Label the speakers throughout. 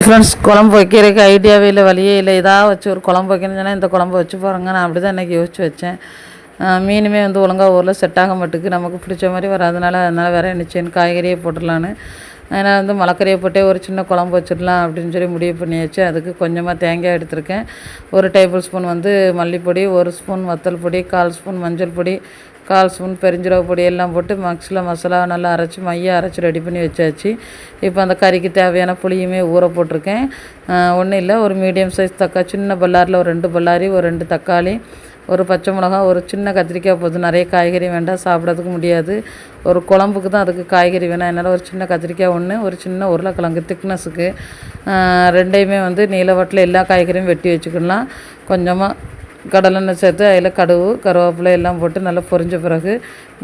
Speaker 1: Friends, குழம்பு வைக்கிறதுக்கு ஐடியாவே இல்லை, வழியே இல்லை. இதாக வச்சு ஒரு குழம்பு வைக்கணும்னு சொன்னால் இந்த குழம்பு வச்சு பாருங்க. நான் அப்படி தான் இன்றைக்கி யோசிச்சு வச்சேன். மீனுமே ஒழுங்காக ஊரில் செட் ஆக மாட்டுக்கு, நமக்கு பிடிச்ச மாதிரி வராதனால அதனால் வேறு நிச்சயம் காய்கறியை போட்டுடலான்னு. அதனால் மலைக்கறியை போட்டே ஒரு சின்ன குழம்பு வச்சிடலாம் அப்படின்னு சொல்லி முடிவு பண்ணியாச்சு. அதுக்கு கொஞ்சமாக தேங்காய் எடுத்திருக்கேன். 1 டேபிள் ஸ்பூன் மல்லிப்பொடி, 1 ஸ்பூன் வத்தல் பொடி, 1/4 ஸ்பூன் மஞ்சள் பொடி, 1/4 ஸ்பூன் பெருஞ்சீரக பொடி எல்லாம் போட்டு மசாலா நல்லா அரைச்சி அரைச்சி ரெடி பண்ணி வச்சாச்சு. இப்போ அந்த கறிக்கு தேவையான புளியுமே ஊற போட்டிருக்கேன். ஒன்றும் இல்லை, ஒரு மீடியம் சைஸ் தக்காளி, சின்ன பல்லாரில் ஒரு 2 பல்லாரி, ஒரு 2 தக்காளி, ஒரு பச்சை மிளகா, ஒரு சின்ன கத்திரிக்காய் போதும். நிறைய காய்கறி வேண்டாம், சாப்பிட்றதுக்கு முடியாது. ஒரு குழம்புக்கு தான் அதுக்கு காய்கறி வேணும். அதனால் ஒரு சின்ன கத்திரிக்காய் 1, ஒரு சின்ன உருளைக்கிழங்கு திக்னஸுக்கு 2யுமே நீளவட்டில் எல்லா காய்கறியும் வெட்டி வச்சுக்கலாம். கொஞ்சமாக கடலெண்ணெய் சேர்த்து அதில் கருவேப்பிலை எல்லாம் போட்டு நல்லா பொரிஞ்ச பிறகு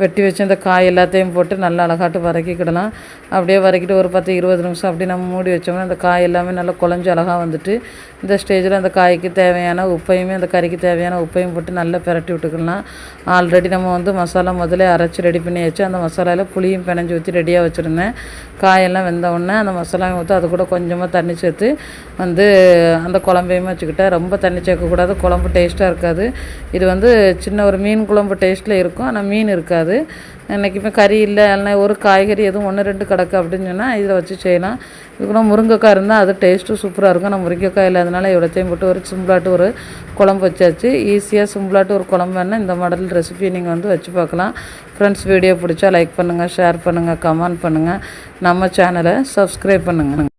Speaker 1: வெட்டி வச்சு இந்த காய் எல்லாத்தையும் போட்டு நல்லா அழகாட்டு வதக்கிக்கிடலாம். அப்படியே வதக்கிட்டு ஒரு 10-20 நிமிஷம் அப்படி நம்ம மூடி வச்சோம்னா அந்த காய் எல்லாமே நல்லா குழஞ்சி அழகாக வந்துட்டு, இந்த ஸ்டேஜில் அந்த காய்க்கு தேவையான உப்பையுமே அந்த கறிக்கு தேவையான உப்பையும் போட்டு நல்லா பிரட்டி விட்டுக்கலாம். ஆல்ரெடி நம்ம மசாலா முதலே அரைச்சி ரெடி பண்ணி வச்சு அந்த மசாலாவில் புளியும் பிணைஞ்சி ஊற்றி ரெடியாக வச்சுருந்தேன். காயெல்லாம் வெந்த உடனே அந்த மசாலாவை ஊற்றி அது கூட கொஞ்சமாக தண்ணி சேர்த்து அந்த குழம்பையுமே வச்சுக்கிட்டேன். ரொம்ப தண்ணி சேர்க்கக்கூடாது, குழம்பு டேஸ்ட்டாக இருக்காது. இது சின்ன ஒரு மீன் குழம்பு டேஸ்ட்டில் இருக்கும், ஆனால் மீன் இருக்காது. இன்றைக்குமே கறி இல்லை, இல்லைனா ஒரு காய்கறி எதுவும் 1-2 கிடக்கு அப்படின்னு சொன்னால் இதில் வச்சு செய்யலாம். இது கூட முருங்கைக்காய் இருந்தால் அது டேஸ்ட்டும் சூப்பராக இருக்கும். நான் முருங்கைக்காய் இல்லாதனால இவ்வளோத்தையும் போட்டு ஒரு சிம்பிளாட்டு ஒரு குழம்பு வச்சாச்சு. ஈஸியாக சிம்பிளாட்டு ஒரு குழம்பு வேணால் இந்த மாடல் ரெசிபி நீங்கள் வச்சு பார்க்கலாம். ஃப்ரெண்ட்ஸ், வீடியோ பிடிச்சா லைக் பண்ணுங்கள், ஷேர் பண்ணுங்கள், கமெண்ட் பண்ணுங்கள், நம்ம சேனலை சப்ஸ்கிரைப் பண்ணுங்கள்.